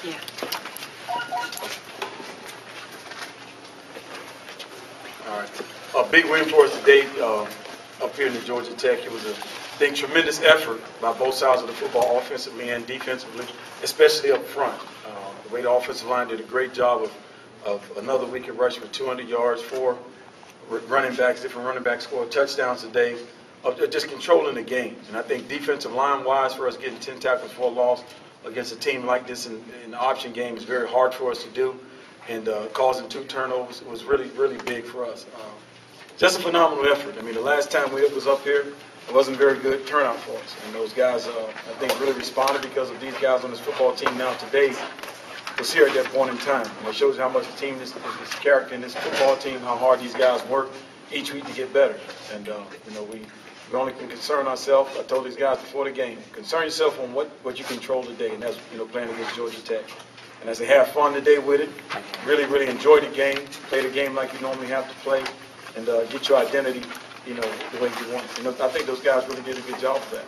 Yeah. All right. A big win for us today up here in the Georgia Tech. It was a tremendous effort by both sides of the football, offensively and defensively, especially up front. The way the offensive line did a great job of another week of rushing for 200 yards, 4 running backs, different running backs scored touchdowns today, of just controlling the game. And I think defensive line-wise, for us getting 10 tackles for a loss against a team like this in the option game is very hard for us to do. And causing 2 turnovers was really, really big for us. Just a phenomenal effort. I mean, the last time we was up here, it wasn't very good turnout for us. And those guys, I think, really responded because of these guys on this football team now today was here at that point in time. And it shows how much the team, this character in this football team, how hard these guys work each week to get better. And, we only can concern ourselves. I told these guys before the game, concern yourself on what you control today, and that's, playing against Georgia Tech. And as they have fun today with it, really, really enjoy the game, play the game like you normally have to play, and get your identity, the way you want. I think those guys really did a good job of that.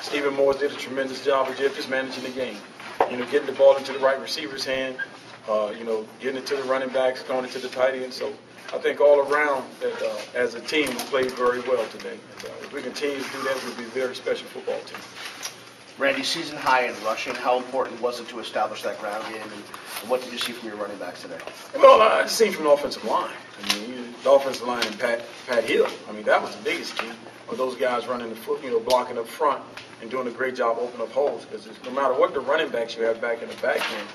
Stephen Moore did a tremendous job of just managing the game. Getting the ball into the right receiver's hand, getting it to the running backs, going it to the tight end. So I think all around that as a team we played very well today. And, if we continue to do that, we'll be a very special football team. Randy, season high in rushing, how important was it to establish that ground game, and what did you see from your running backs today? Well, I just seen from the offensive line. The offensive line and Pat Hill, that was the biggest key of those guys running the foot, blocking up front and doing a great job opening up holes. Because no matter what the running backs you have back in the back end,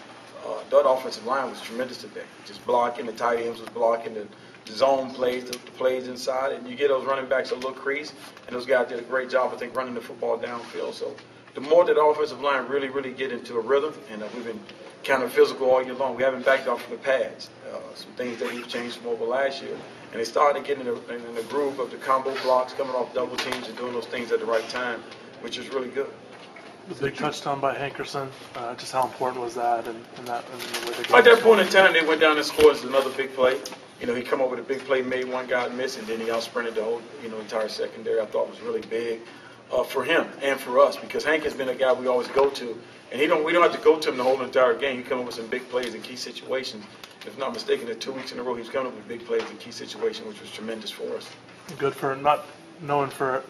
that offensive line was tremendous today. Just blocking, the tight ends was blocking, the zone plays, the plays inside, and you get those running backs a little crease, and those guys did a great job, I think, running the football downfield. So the more that the offensive line really get into a rhythm, and we've been kind of physical all year long. We haven't backed off from the pads. Some things that we've changed from over last year. And they started getting in the groove of the combo blocks, coming off double teams and doing those things at the right time, which is really good. The big touchdown by Hankerson, just how important was that? And the way the game at that point in time, they went down and scored another big play. He come up with a big play, made one guy miss, and then he out-sprinted the whole, entire secondary. I thought was really big for him and for us, because Hank has been a guy we always go to, and we don't have to go to him the whole entire game. He come up with some big plays in key situations. If I'm not mistaken, the 2 weeks in a row, he's coming up with big plays in key situations, which was tremendous for us. Good for not known for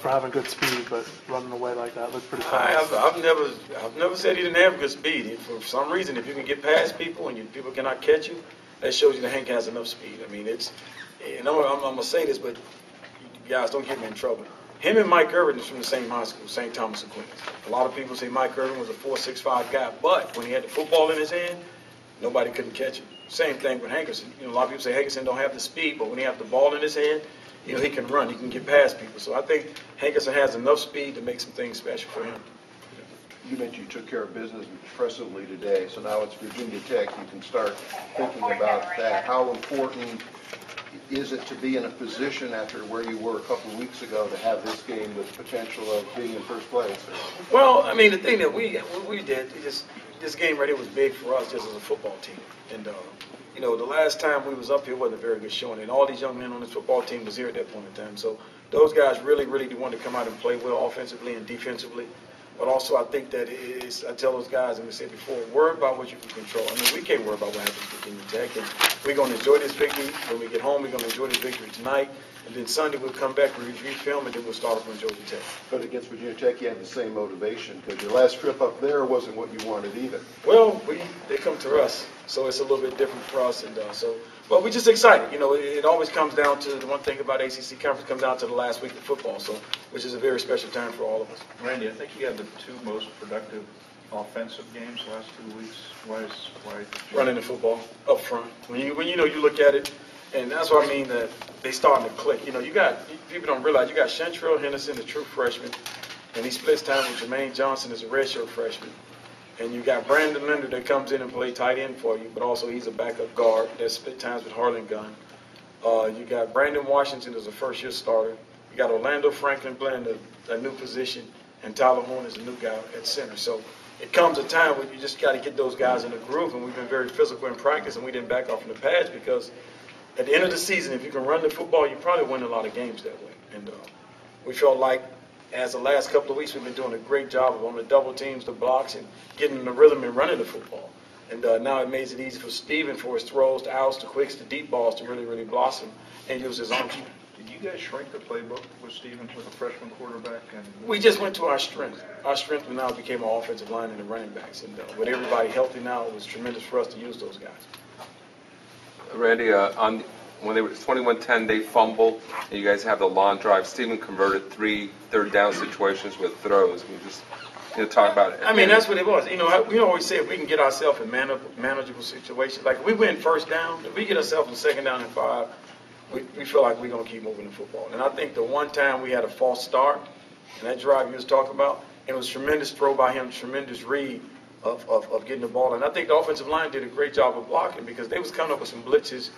having good speed, but running away like that looked pretty fast. I've never said he didn't have good speed. For some reason, if you can get past people and people cannot catch you, that shows you that Hank has enough speed. And I'm gonna say this, but guys, don't get me in trouble. Him and Mike Irvin is from the same high school, St. Thomas of Queens. A lot of people say Mike Irvin was a 4.65 guy, but when he had the football in his hand, nobody couldn't catch him. Same thing with Hankerson. A lot of people say Hankerson don't have the speed, but when he has the ball in his hand, he can run. He can get past people. So I think Hankerson has enough speed to make some things special for him. You mentioned you took care of business impressively today, so now it's Virginia Tech. You can start thinking about that. How important is it to be in a position after where you were a couple of weeks ago to have this game with potential of being in first place? Well, the thing that we did, this game right here was big for us just as a football team. And, the last time we was up here wasn't a very good showing. And all these young men on this football team was here at that point in time. So those guys really wanted to come out and play well offensively and defensively. But also I think that I tell those guys, and we said before, worry about what you can control. We can't worry about what happens to Virginia Tech. And we're going to enjoy this victory. When we get home, we're going to enjoy this victory tonight. And then Sunday we'll come back, we'll review film, and then we'll start up on Georgia Tech. But against Virginia Tech, you had the same motivation, because your last trip up there wasn't what you wanted either. Well, they come to us, so it's a little bit different for us. And but we're just excited. It always comes down to the one thing about ACC conference comes down to the last week of football, which is a very special time for all of us. Randy, I think you had the 2 most productive offensive games last 2 weeks. Why? Running the football up front. When you look at it, and that's what I mean that they starting to click. People don't realize you got Chantrell Henderson, the true freshman, and he splits time with Jermaine Johnson as a redshirt freshman. And you got Brandon Linder that comes in and plays tight end for you, but also he's a backup guard that split times with Harlan Gunn. You got Brandon Washington as a first-year starter. You got Orlando Franklin playing a new position, and Tyler Horn is a new guy at center. So it comes a time when you just got to get those guys in the groove, and we've been very physical in practice, and we didn't back off in the pads because at the end of the season, if you can run the football, you probably win a lot of games that way. And we felt like as the last couple of weeks, we've been doing a great job of on the double teams, the blocks, and getting in the rhythm and running the football. And now it makes it easy for Steven for his throws, the outs, the quicks, the deep balls to really, really blossom and use his arm strength. Did you guys shrink the playbook with Steven with a freshman quarterback? And We just went to our strength. Our strength now became our offensive line and the running backs. And with everybody healthy now, it was tremendous for us to use those guys. Randy, when they were 21-10, they fumbled, and you guys have the long drive. Steven converted 3 third-down situations with throws. Can you just talk about it? I mean, that's what it was. We always say if we can get ourselves in manageable situations, like if we win first down, if we get ourselves in second down and 5, we feel like we're going to keep moving the football. And I think the one time we had a false start, and that drive you was talking about, it was tremendous throw by him, tremendous read of getting the ball. And I think the offensive line did a great job of blocking because they was coming up with some blitzes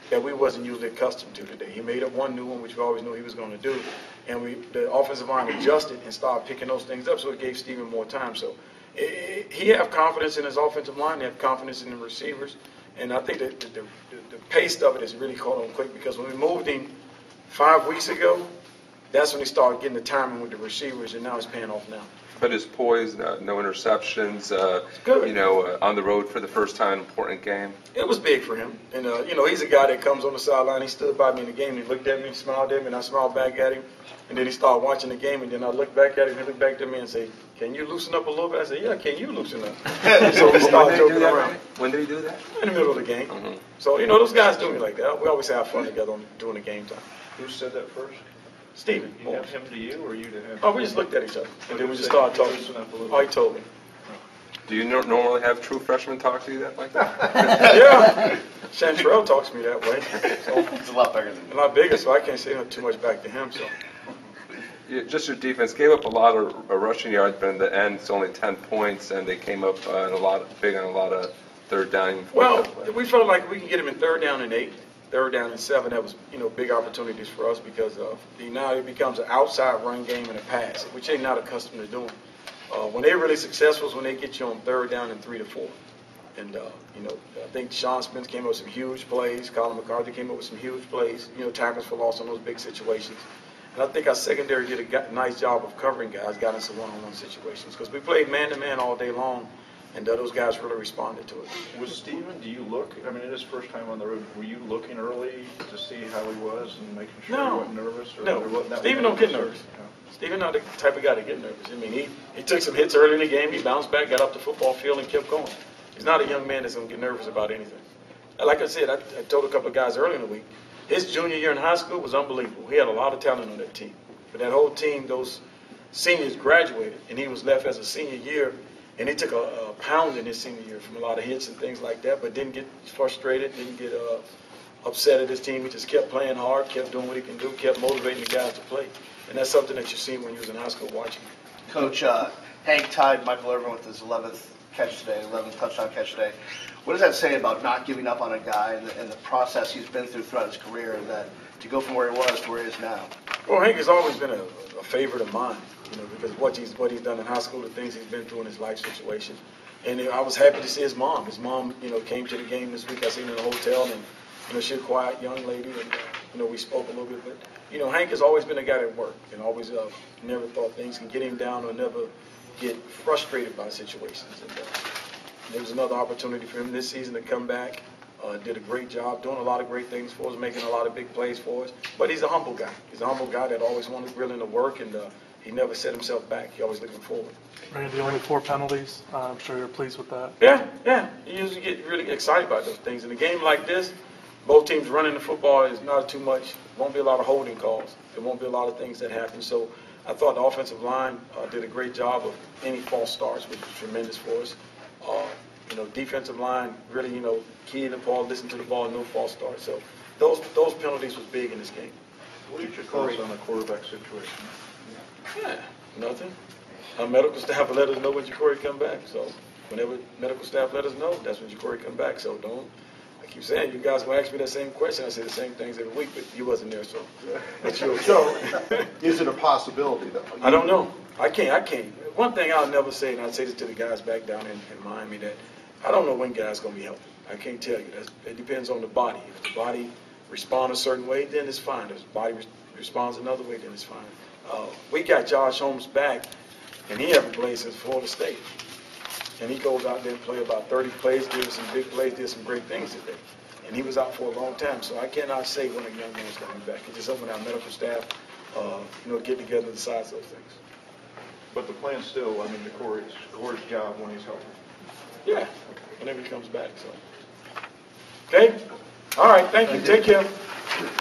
that we wasn't usually accustomed to today. He made up one new one, which we always knew he was going to do. And the offensive line adjusted and started picking those things up, so it gave Steven more time. So he have confidence in his offensive line. They have confidence in the receivers. And I think that the pace of it is really caught on quick because when we moved him 5 weeks ago, that's when he started getting the timing with the receivers, and now it's paying off now. But his poise, no interceptions, good. On the road for the first time, important game. It was big for him. And, he's a guy that comes on the sideline. He stood by me in the game. He looked at me, smiled at me, and I smiled back at him. And then he started watching the game, and then I looked back at him, and he looked back at me and said, "Can you loosen up a little bit?" I said, "Yeah, can you loosen up?" So we started joking around. When did he do that? In the middle of the game. Mm-hmm. So, those guys do me like that. We always have fun together during the game time. who said that first? Steven. You have him to you or you to him? Oh, we just looked at each other, and then we just started talking. Oh, he told me. Do you normally have true freshmen talk to you like that? Yeah. Chantrell talks to me that way. So, He's a lot bigger than you. a lot bigger, so I can't say too much back to him. So. Just your defense gave up a lot of rushing yards, but in the end, it's only 10 points, and they came up big on a lot of third down. Well, we felt like we can get them in third down and 8, third down and 7. That was, big opportunities for us because now it becomes an outside run game and a pass, which they're not accustomed to doing. When they're really successful is when they get you on third down and 3 to 4. And, I think Sean Spence came up with some huge plays. Colin McCarthy came up with some huge plays, tackles for loss on those big situations. And I think our secondary did a nice job of covering guys, got us some one-on-one situations. Because we played man-to-man all day long, and those guys really responded to it. Was Steven, do you look, in his first time on the road, were you looking early to see how he was and making sure he wasn't nervous? No, Steven don't get nervous. Steven not the type of guy to get nervous. He took some hits early in the game, he bounced back, got up the football field, and kept going. He's not a young man that's going to get nervous about anything. Like I said, I told a couple of guys early in the week, his junior year in high school was unbelievable. He had a lot of talent on that team. But that whole team, those seniors graduated, and he was left as a senior year, and he took a pound in his senior year from a lot of hits and things like that, but didn't get frustrated, didn't get upset at his team. He just kept playing hard, kept doing what he can do, kept motivating the guys to play. And that's something that you see when you was in high school watching. Coach, Hank tied Michael Irvin with his 11th catch today, 11th touchdown catch today. What does that say about not giving up on a guy and the process he's been through throughout his career, and that to go from where he was to where he is now? Well, Hank has always been a favorite of mine, because what he's done in high school, the things he's been through in his life situation. And I was happy to see his mom. His mom, came to the game this week. I seen her in the hotel, and she's a quiet young lady, and we spoke a little bit. But Hank has always been a guy that worked, and always never thought things can get him down or never get frustrated by situations. And there was another opportunity for him this season to come back. Did a great job, doing a lot of great things for us, making a lot of big plays for us. But he's a humble guy. He's a humble guy that always wanted willing to work, and he never set himself back. He always looking forward. Randy, only 4 penalties. I'm sure you're pleased with that. Yeah. You usually get really excited about those things. In a game like this, both teams running the football is not too much. Won't be a lot of holding calls. There won't be a lot of things that happen. So I thought the offensive line did a great job of any false starts, which was tremendous for us. Defensive line really, key in the ball, listen to the ball, no false starts. So those penalties was big in this game. What are your thoughts on the quarterback situation? Yeah, nothing. Our medical staff will let us know when Ja'Cory come back. So whenever medical staff let us know, that's when Ja'Cory come back. So I keep saying, you guys will ask me that same question. I say the same things every week, but you wasn't there, so. But you So, is it a possibility, though? I don't know. I can't. One thing I'll never say, and I'll say this to the guys back down in Miami, that I don't know when guys going to be healthy. I can't tell you. It depends on the body. If the body responds a certain way, then it's fine. If the body responds another way, then it's fine. We got Josh Holmes back, and he hasn't played since Florida State. And he goes out there and plays about 30 plays, did some big plays, did some great things today. And he was out for a long time, so I cannot say when a young man's going to be back. It's just something our medical staff, get together and decide those things. But the plan still, I mean, the Corey's job when he's healthy. Yeah, whenever he comes back. So, okay, all right, thank you. Take care.